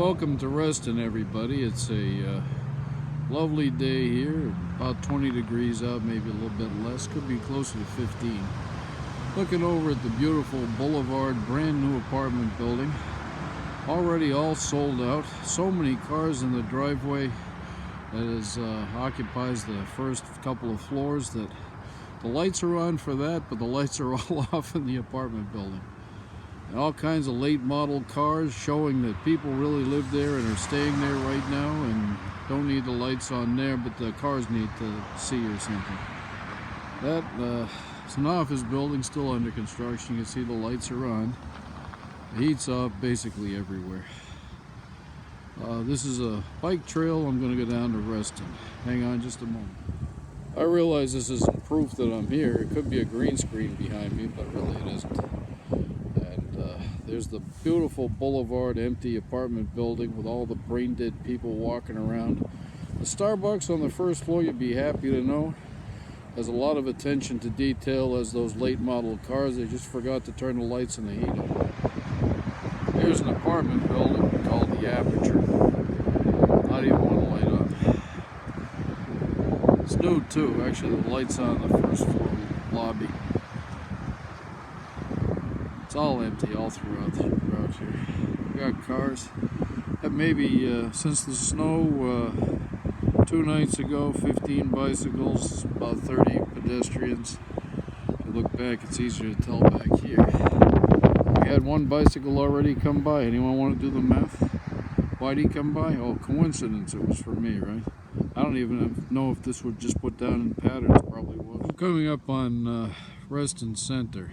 welcome to Reston, everybody. It's a lovely day here, about 20 degrees out, maybe a little bit less, could be closer to 15. Looking over at the beautiful boulevard, brand new apartment building, already all sold out. So many cars in the driveway that occupies the first couple of floors that the lights are on for that, but the lights are all off in the apartment building. And all kinds of late model cars showing that people really live there and are staying there right now and don't need the lights on there, but the cars need to see or something. It's an office building still under construction. You can see the lights are on. The heat's off basically everywhere. This is a bike trail. I'm going to go down to Reston. Hang on just a moment. I realize this isn't proof that I'm here. It could be a green screen behind me, but really it isn't. There's the beautiful boulevard, empty apartment building with all the brain dead people walking around. The Starbucks on the first floor, you'd be happy to know, has a lot of attention to detail as those late model cars. They just forgot to turn the lights and the heat on. Here's an apartment building called the Aperture. Not even one light on. It's new too. Actually, the lights on the first floor lobby. It's all empty all throughout here. We got cars. And maybe since the snow 2 nights ago, 15 bicycles, about 30 pedestrians. If you look back, it's easier to tell back here. We had one bicycle already come by. Anyone want to do the math? Why'd he come by? Oh, coincidence, it was for me, right? I don't even know if this was just put down in patterns. Probably was. I'm coming up on Reston Center.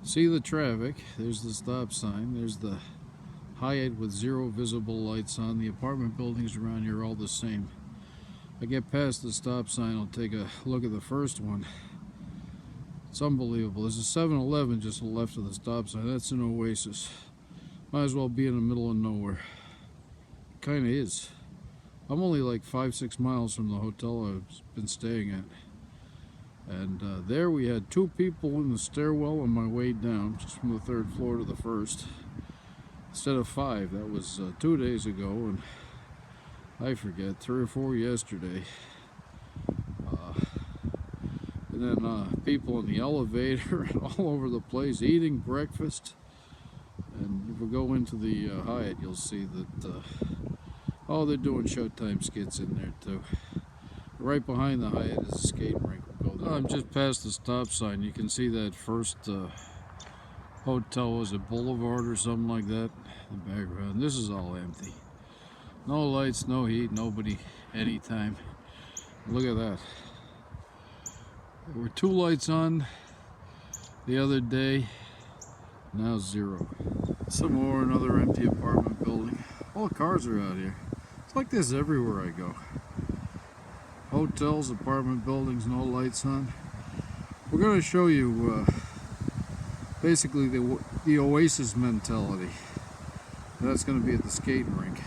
See the traffic. There's the stop sign. There's the Hyatt with 0 visible lights on. The apartment buildings around here are all the same. I get past the stop sign, I'll take a look at the first one. It's unbelievable. There's a 7-Eleven just to the left of the stop sign. That's an Oasis. Might as well be in the middle of nowhere. Kind of is. I'm only like 5-6 miles from the hotel I've been staying at. And there we had 2 people in the stairwell on my way down, just from the 3rd floor to the 1st. Instead of 5, that was 2 days ago, and I forget, 3 or 4 yesterday. And then people in the elevator and all over the place eating breakfast. And if we go into the Hyatt, you'll see that, oh, they're doing Showtime skits in there too. Right behind the Hyatt is a skating rink. We'll go there. I'm just past the stop sign. You can see that first hotel, was it Boulevard or something like that in the background. This is all empty. No lights, no heat, nobody anytime. Look at that. There were 2 lights on the other day, now 0. Some more, another empty apartment building. All the cars are out here. It's like this everywhere I go. Hotels, apartment buildings, no lights on. We're going to show you basically the Oasis mentality. That's going to be at the skating rink.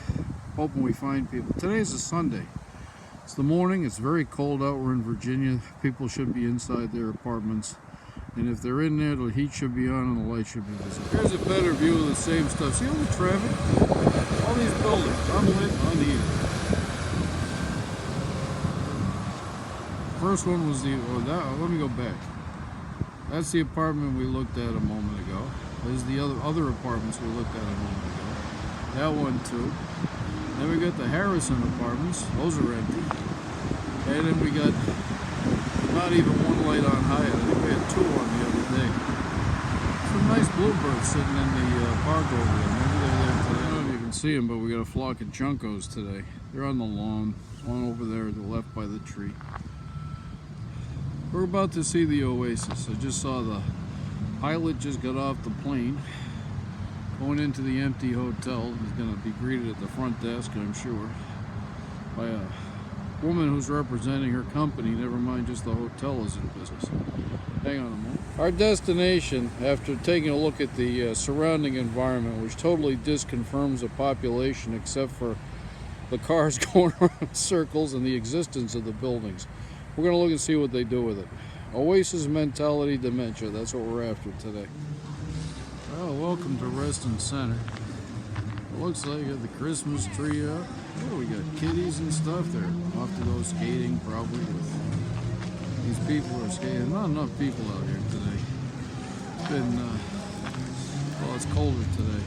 Hoping we find people. Today's a Sunday. It's the morning. It's very cold out. We're in Virginia. People should be inside their apartments. And if they're in there, the heat should be on and the light should be visible. Here's a better view of the same stuff. See all the traffic? All these buildings, unlit, unheated. First one was let me go back. That's the apartment we looked at a moment ago. There's the other apartments we looked at a moment ago. That one too. Then we got the Harrison apartments. Those are empty. And then we got not even 1 light on Hyatt. I think we had 2 on the other day. Some nice bluebirds sitting in the park over there. Maybe they're there today. I don't know if you can see them, but we got a flock of juncos today. They're on the lawn. One over there to the left by the tree. We're about to see the Oasis. I just saw the pilot just got off the plane, going into the empty hotel. He's going to be greeted at the front desk, I'm sure, by a woman who's representing her company. Never mind, just the hotel is in business. Hang on a moment. Our destination, after taking a look at the surrounding environment, which totally disconfirms the population except for the cars going around in circles and the existence of the buildings. We're going to look and see what they do with it. Oasis mentality dementia, that's what we're after today. Well, welcome to Reston Center. It looks like the Christmas tree up. Oh, we got kiddies and stuff. They're off to go skating probably with these people who are skating. Not enough people out here today. It's been, well, it's colder today.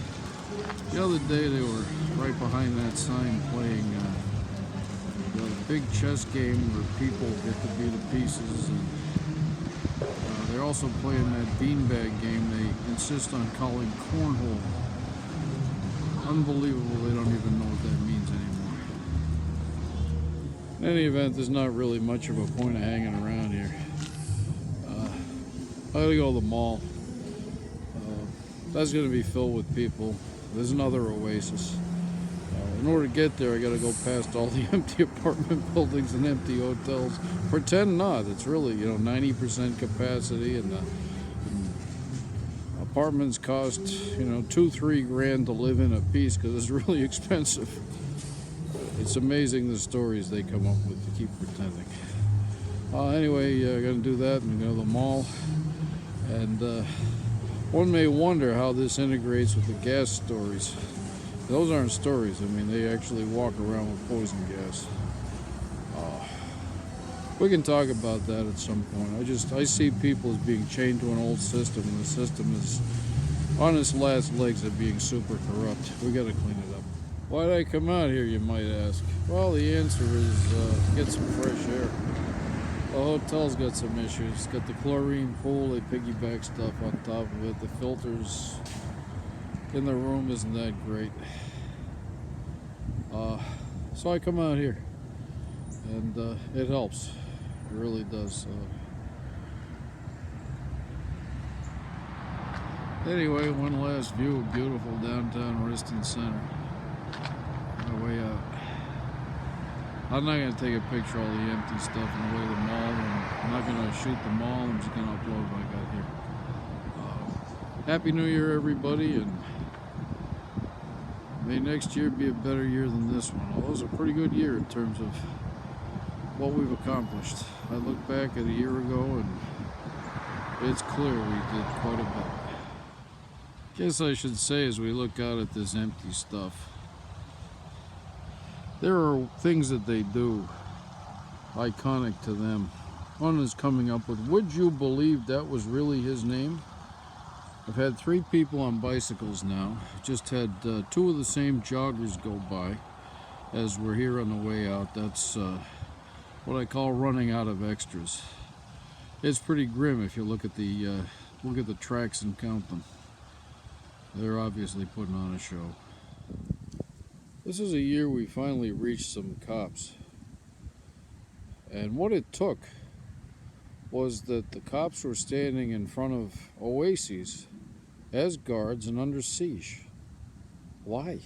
The other day they were right behind that sign playing the big chess game where people get to be the pieces, and they're also playing that beanbag game they insist on calling cornhole. Unbelievable, they don't even know what that means anymore. In any event, there's not really much of a point of hanging around here. I gotta go to the mall. That's gonna be filled with people. There's another Oasis. In order to get there, I gotta go past all the empty apartment buildings and empty hotels. Pretend not. It's really, 90% capacity, and apartments cost, $2-3 grand to live in a piece because it's really expensive. It's amazing the stories they come up with to keep pretending. Anyway, I'm gonna do that and go to the mall. And one may wonder how this integrates with the gas stories. Those aren't stories. I mean, they actually walk around with poison gas. We can talk about that at some point. I see people as being chained to an old system, and the system is on its last legs of being super corrupt. We got to clean it up. Why did I come out here, you might ask? Well, the answer is get some fresh air. The hotel's got some issues. It's got the chlorine pool, they piggyback stuff on top of it. The filters in the room isn't that great. So I come out here, and it helps. It really does. Anyway, one last view of beautiful downtown Reston Center. On the way out. I'm not going to take a picture of all the empty stuff on the way to the mall, and I'm not going to shoot the mall. I'm just going to upload what I got here. Happy New Year, everybody, and may next year be a better year than this one. Although it was a pretty good year in terms of what we've accomplished. I look back at a year ago, and it's clear we did quite a bit. Guess I should say, as we look out at this empty stuff, there are things that they do iconic to them. One is coming up with, would you believe that was really his name? I've had 3 people on bicycles now. Just had 2 of the same joggers go by as we're here on the way out. That's what I call running out of extras. It's pretty grim if you look at the tracks and count them. They're obviously putting on a show. This is a year we finally reached some cops. And what it took was that the cops were standing in front of Oasis as guards and under siege. Why?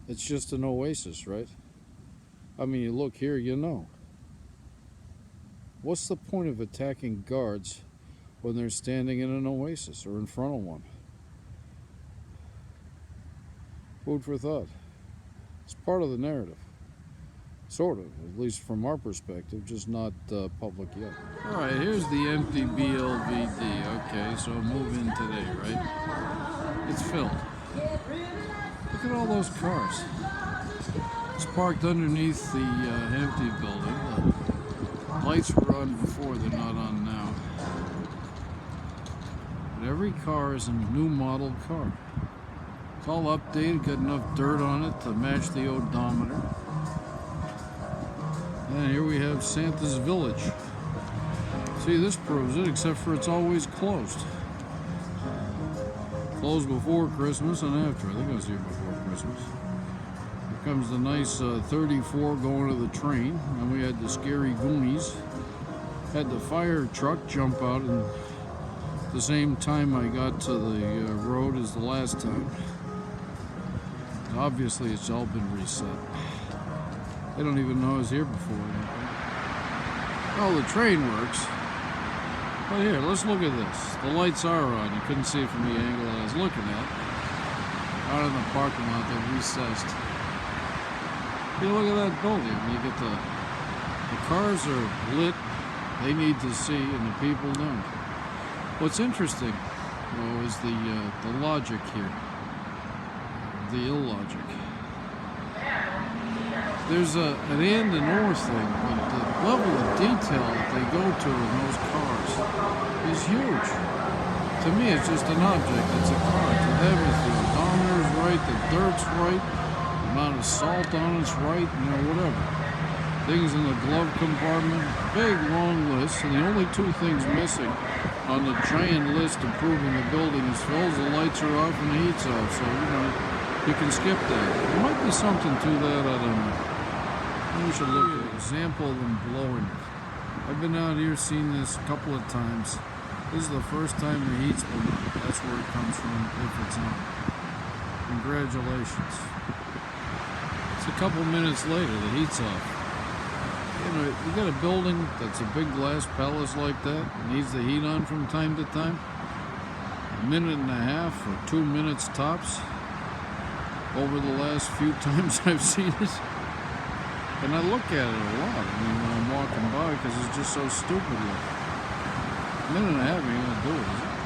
It's just an Oasis, right? I mean, you look here, you know. What's the point of attacking guards when they're standing in an Oasis or in front of one? Food for thought. It's part of the narrative. Sort of, at least from our perspective, just not public yet. Alright, here's the empty BLVD. Okay, so move in today, right? It's filled. Look at all those cars. It's parked underneath the empty building. The lights were on before, they're not on now. But every car is a new model car. It's all updated, got enough dirt on it to match the odometer. And here we have Santa's Village. See, this proves it, except for it's always closed. Closed before Christmas and after. I think I was here before Christmas. Here comes the nice 34 going to the train. And we had the scary Goonies. Had the fire truck jump out and the same time I got to the road as the last time. Obviously, it's all been reset. They don't even know I was here before. Oh, the train works. But here, let's look at this. The lights are on. You couldn't see it from the angle I was looking at. Out in the parking lot, they're recessed. You look at that building. You get the cars are lit. They need to see, and the people don't. What's interesting, though, is the logic here. the illogic. There's an and and or thing, but the level of detail that they go to in those cars is huge. To me, it's just an object. It's a car. To them, if the odometer's right, the dirt's right, the amount of salt on it's right, whatever. Things in the glove compartment, big long list, and the only two things missing on the giant list of proving the building is fills, the lights are off and the heat's off, so you can skip that. There might be something to that, I don't know. We should look at an example of them blowing it. I've been out here, seen this a couple of times. This is the first time the heat's been on. That's where it comes from, if it's on. Congratulations. It's a couple minutes later, the heat's off. You got a building that's a big glass palace like that, needs the heat on from time to time. A minute and a half or 2 minutes tops over the last few times I've seen it. And I look at it a lot, when I'm walking by, because it's just so stupid. A minute and a half, you're going to do it, is it?